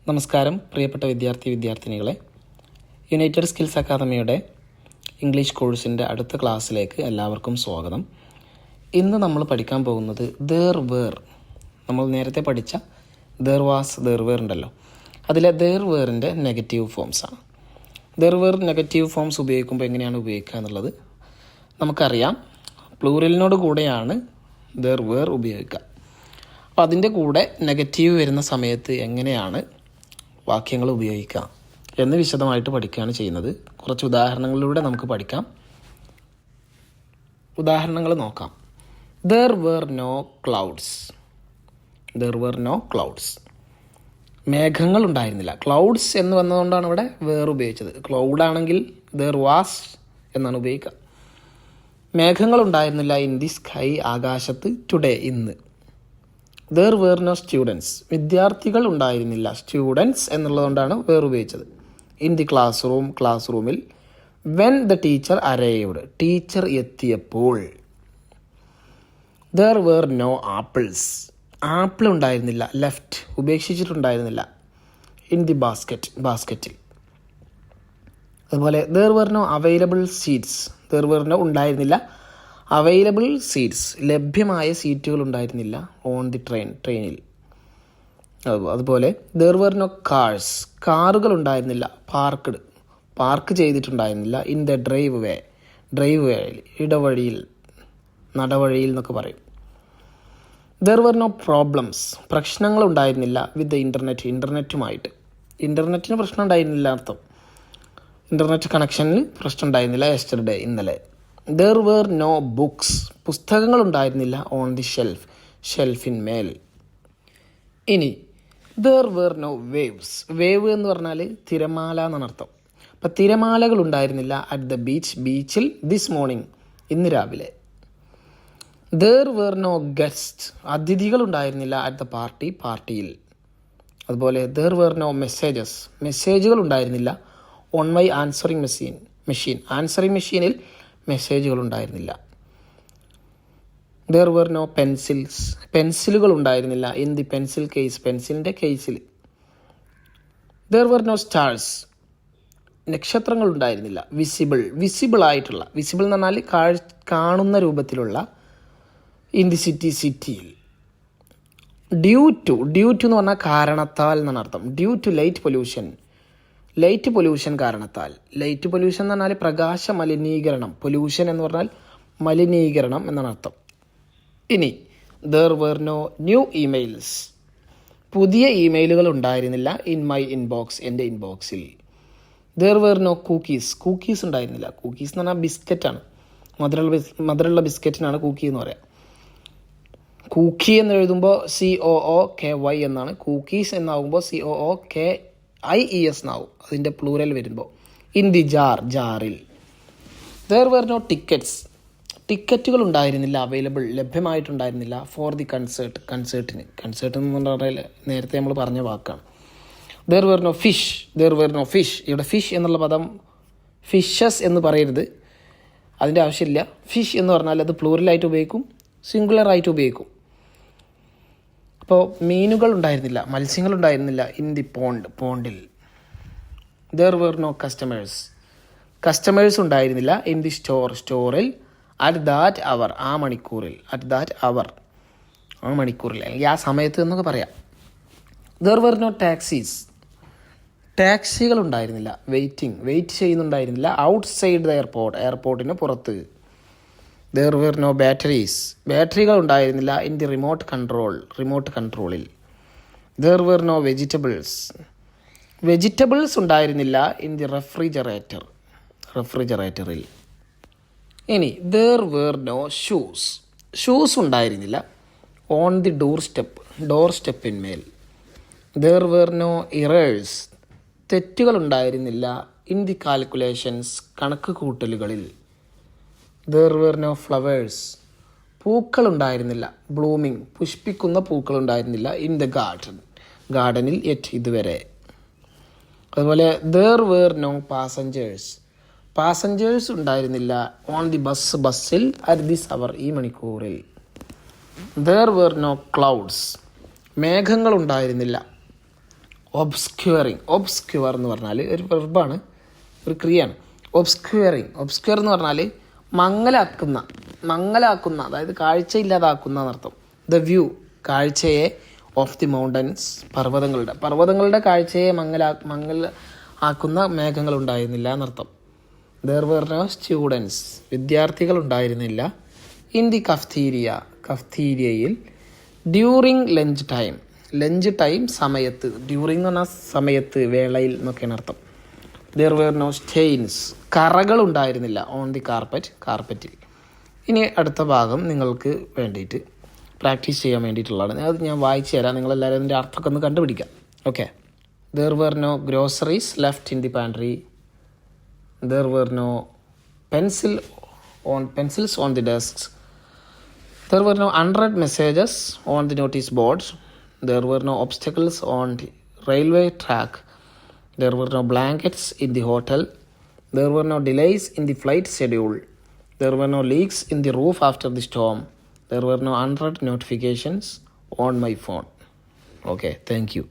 നമസ്കാരം പ്രിയപ്പെട്ട വിദ്യാർത്ഥിനികളെ. United skills അക്കാദമിയുടെ ഇംഗ്ലീഷ് കോഴ്സിൻ്റെ അടുത്ത ക്ലാസ്സിലേക്ക് എല്ലാവർക്കും സ്വാഗതം. ഇന്ന് നമ്മൾ പഠിക്കാൻ പോകുന്നത് ദേർ വേർ. നമ്മൾ നേരത്തെ പഠിച്ച ദേർ വാസ്, ദേർ വേർ ഉണ്ടല്ലോ, അതിലെ ദേർ വേറിൻ്റെ നെഗറ്റീവ് ഫോംസാണ്. ദേർ വേർ നെഗറ്റീവ് ഫോംസ് ഉപയോഗിക്കുമ്പോൾ എങ്ങനെയാണ് ഉപയോഗിക്കുക എന്നുള്ളത് നമുക്കറിയാം. പ്ലൂറലിനോട് കൂടെയാണ് ദേർ വേർ ഉപയോഗിക്കുക. അപ്പോൾ അതിൻ്റെ കൂടെ നെഗറ്റീവ് വരുന്ന സമയത്ത് എങ്ങനെയാണ് വാക്യങ്ങൾ ഉപയോഗിക്കുക എന്ന് വിശദമായിട്ട് പഠിക്കുകയാണ് ചെയ്യുന്നത്. കുറച്ച് ഉദാഹരണങ്ങളിലൂടെ നമുക്ക് പഠിക്കാം. ഉദാഹരണങ്ങൾ നോക്കാം. There were no clouds. There were no clouds. മേഘങ്ങൾ ഉണ്ടായിരുന്നില്ല. ക്ലൗഡ്സ് എന്ന് വന്നതുകൊണ്ടാണ് ഇവിടെ വേർ ഉപയോഗിച്ചത്. ക്ലൗഡ് ആണെങ്കിൽ there was എന്നാണ് ഉപയോഗിക്കുക. മേഘങ്ങൾ ഉണ്ടായിരുന്നില്ല ഇൻ ദി സ്കൈ, ആകാശത്ത്, ടുഡേ, ഇന്ന്. There were no students. വിദ്യാർത്ഥികൾ ഉണ്ടായിരുന്നില്ല. സ്റ്റുഡൻസ് എന്നുള്ളതുകൊണ്ടാണ് വേർ ഉപയോഗിച്ചത്. In the classroom, class റൂമിൽ. When the teacher arrived, teacher എത്തിയപ്പോൾ. There were no apples. Apple ഉണ്ടായിരുന്നില്ല. ലെഫ്റ്റ്, ഉപേക്ഷിച്ചിട്ടുണ്ടായിരുന്നില്ല. ഇൻ ദി ബാസ്ക്കറ്റിൽ. അതുപോലെ there were no available seats. There were no ഉണ്ടായിരുന്നില്ല. അവൈലബിൾ സീറ്റ്സ്, ലഭ്യമായ സീറ്റുകൾ ഉണ്ടായിരുന്നില്ല. ഓൺ ദി ട്രെയിനിൽ. അതുപോലെ there were no cars. കാറുകൾ ഉണ്ടായിരുന്നില്ല. പാർക്ക് ചെയ്തിട്ടുണ്ടായിരുന്നില്ല. ഇൻ ദ ഡ്രൈവ് വേയിൽ, ഇടവഴിയിൽ, നടവഴിയിൽ എന്നൊക്കെ പറയും. there were no problems. പ്രശ്നങ്ങൾ ഉണ്ടായിരുന്നില്ല വിത്ത് ദ ഇൻ്റർനെറ്റുമായിട്ട്. ഇൻ്റർനെറ്റിന് പ്രശ്നം ഉണ്ടായിരുന്നില്ല അർത്ഥം. ഇൻ്റർനെറ്റ് കണക്ഷനിൽ പ്രശ്നം ഉണ്ടായിരുന്നില്ല. യെസ്റ്റർഡേ, ഇന്നലെ. there were no books. പുസ്തകങ്ങൾ ഉണ്ടായിരുന്നില്ല. ഓൺ ദി ഷെൽഫിന്മേൽ. ഇനി there were no waves. Wave എന്ന് പറഞ്ഞാൽ തിരമാല എന്നാണ് അർത്ഥം. അപ്പം തിരമാലകൾ ഉണ്ടായിരുന്നില്ല അറ്റ് ദ ബീച്ചിൽ, ദിസ് മോർണിംഗ്, ഇന്ന് രാവിലെ. there were no guests. അതിഥികൾ ഉണ്ടായിരുന്നില്ല അറ്റ് ദ പാർട്ടിയിൽ. അതുപോലെ there were no മെസ്സേജുകൾ ഉണ്ടായിരുന്നില്ല on my answering machine. Answering മെഷീനിൽ മെസ്സേജുകൾ ഉണ്ടായിരുന്നില്ല. there were no pencils. പെൻസിലുകൾ ഉണ്ടായിരുന്നില്ല ഇൻ ദി പെൻസിൽ കേസ്, പെൻസിലിൻ്റെ കേസിൽ. there were no stars. നക്ഷത്രങ്ങൾ ഉണ്ടായിരുന്നില്ല. വിസിബിൾ ആയിട്ടുള്ള, വിസിബിൾ എന്ന് പറഞ്ഞാൽ കാണുന്ന രൂപത്തിലുള്ള, ഇൻ ദി സിറ്റിയിൽ. ഡ്യൂ ടു എന്ന് പറഞ്ഞാൽ കാരണത്താൽ എന്നാണ് അർത്ഥം. ഡ്യൂ ടു ലൈറ്റ് പൊല്യൂഷൻ കാരണത്താൽ. ലൈറ്റ് പൊല്യൂഷൻ എന്ന് പറഞ്ഞാൽ പ്രകാശ മലിനീകരണം. പൊല്യൂഷൻ എന്ന് പറഞ്ഞാൽ മലിനീകരണം എന്നാണ് അർത്ഥം. ഇനി there were no new emails. പുതിയ ഇമെയിലുകൾ ഉണ്ടായിരുന്നില്ല ഇൻ മൈ ഇൻബോക്സ്, എൻ്റെ ഇൻബോക്സിൽ. there were no cookies ഉണ്ടായിരുന്നില്ല. കുക്കീസ് എന്ന് പറഞ്ഞാൽ ബിസ്ക്കറ്റാണ്. മധുരമുള്ള ബിസ്ക്കറ്റിനാണ് കുക്കി എന്ന് പറയാം. കൂക്കി എന്ന് എഴുതുമ്പോൾ COOKY എന്നാണ്. കുക്കീസ് എന്നാകുമ്പോൾ COOKIES എന്നാവും അതിൻ്റെ പ്ലൂറൽ വരുമ്പോൾ. ഇൻ ദി ജാറിൽ. there were no tickets. ടിക്കറ്റുകൾ ഉണ്ടായിരുന്നില്ല. അവൈലബിൾ, ലഭ്യമായിട്ടുണ്ടായിരുന്നില്ല. ഫോർ ദി കൺസേർട്ട് എന്ന് പറഞ്ഞാൽ നേരത്തെ നമ്മൾ പറഞ്ഞ വാക്കാണ്. there were no fish. ഇവിടെ ഫിഷ് എന്നുള്ള പദം ഫിഷസ് എന്ന് പറയരുത്, അതിൻ്റെ ആവശ്യമില്ല. ഫിഷ് എന്ന് പറഞ്ഞാൽ അത് പ്ലൂറലായിട്ട് ഉപയോഗിക്കും, സിംഗുലറായിട്ട് ഉപയോഗിക്കും. അപ്പോൾ മീനുകൾ ഉണ്ടായിരുന്നില്ല, മത്സ്യങ്ങൾ ഉണ്ടായിരുന്നില്ല ഇൻ ദി പോണ്ടിൽ. there were no കസ്റ്റമേഴ്സ് ഉണ്ടായിരുന്നില്ല ഇൻ ദി സ്റ്റോറിൽ. അറ്റ് ദാറ്റ് അവർ, ആ മണിക്കൂറിൽ. അല്ലെങ്കിൽ ആ സമയത്ത് എന്നൊക്കെ പറയാം. there were no ടാക്സികൾ ഉണ്ടായിരുന്നില്ല. വെയിറ്റ് ചെയ്യുന്നുണ്ടായിരുന്നില്ല. ഔട്ട്സൈഡ് ദ എയർപോർട്ടിന് പുറത്ത്. there were no ബാറ്ററികൾ ഉണ്ടായിരുന്നില്ല ഇൻ ദി റിമോട്ട് കൺട്രോളിൽ. there were no വെജിറ്റബിൾസ് ഉണ്ടായിരുന്നില്ല ഇൻ ദി റെഫ്രിജറേറ്ററിൽ. ഇനി there were no ഷൂസ് ഉണ്ടായിരുന്നില്ല ഓൺ ദി ഡോർ സ്റ്റെപ്പിന്മേൽ. there were no errors. തെറ്റുകൾ ഉണ്ടായിരുന്നില്ല ഇൻ ദി കാൽക്കുലേഷൻസ്, കണക്ക് കൂട്ടലുകളിൽ. there were no flowers. പൂക്കൾ ഉണ്ടായിരുന്നില്ല. ബ്ലൂമിങ്, പുഷ്പിക്കുന്ന പൂക്കൾ ഉണ്ടായിരുന്നില്ല ഇൻ ദ ഗാർഡനിൽ, ഇതുവരെ. അതുപോലെ there were no പാസഞ്ചേഴ്സ് ഉണ്ടായിരുന്നില്ല ഓൺ ദി ബസ്സിൽ അറ്റ് ദിസ് അവർ, ഈ മണിക്കൂറിൽ. there were no clouds. മേഘങ്ങൾ ഉണ്ടായിരുന്നില്ല ഒബ്സ്ക്യൂറിങ്. ഒബ്സ്ക്യൂർ എന്ന് പറഞ്ഞാൽ ഒരു വെർബാണ്, ഒരു ക്രിയയാണ്. ഒബ്സ്ക്യൂറിങ്. ഒബ്സ്ക്യൂർ എന്ന് പറഞ്ഞാൽ മങ്ങലാക്കുന്ന, അതായത് കാഴ്ച ഇല്ലാതാക്കുന്ന എന്നർത്ഥം. ദ വ്യൂ, കാഴ്ചയെ, ഓഫ് ദി മൗണ്ടൻസ്, പർവ്വതങ്ങളുടെ കാഴ്ചയെ ആക്കുന്ന മേഘങ്ങൾ ഉണ്ടായിരുന്നില്ല എന്നർത്ഥം. ദർ വെർ നോ സ്റ്റുഡൻസ്, വിദ്യാർത്ഥികൾ ഉണ്ടായിരുന്നില്ല. ഇൻ ദി കഫ്തീരിയയിൽ. ഡ്യൂറിങ് ലഞ്ച് ടൈം സമയത്ത്. ഡ്യൂറിങ് എന്ന് പറഞ്ഞാൽ സമയത്ത്, വേളയിൽ എന്നൊക്കെയാണ് അർത്ഥം. ദർ വെർ നോ സ്റ്റെയിൻസ്, കറകൾ ഉണ്ടായിരുന്നില്ല. ഓൺ ദി കാർപ്പറ്റിൽ. ഇനി അടുത്ത ഭാഗം നിങ്ങൾക്ക് വേണ്ടിയിട്ട് പ്രാക്ടീസ് ചെയ്യാൻ വേണ്ടിയിട്ടുള്ളതാണ്. അത് ഞാൻ വായിച്ചു തരാം, നിങ്ങളെല്ലാവരും അതിൻ്റെ അർത്ഥമൊക്കെ ഒന്ന് കണ്ടുപിടിക്കാം. Okay. There were no groceries left in the pantry. There were no pencils on the desks. There were no unread messages on the notice boards. There were no obstacles on the railway track. There were no blankets in the hotel. There were no delays in the flight schedule. There were no leaks in the roof after the storm. There were no unread notifications on my phone. Okay, thank you.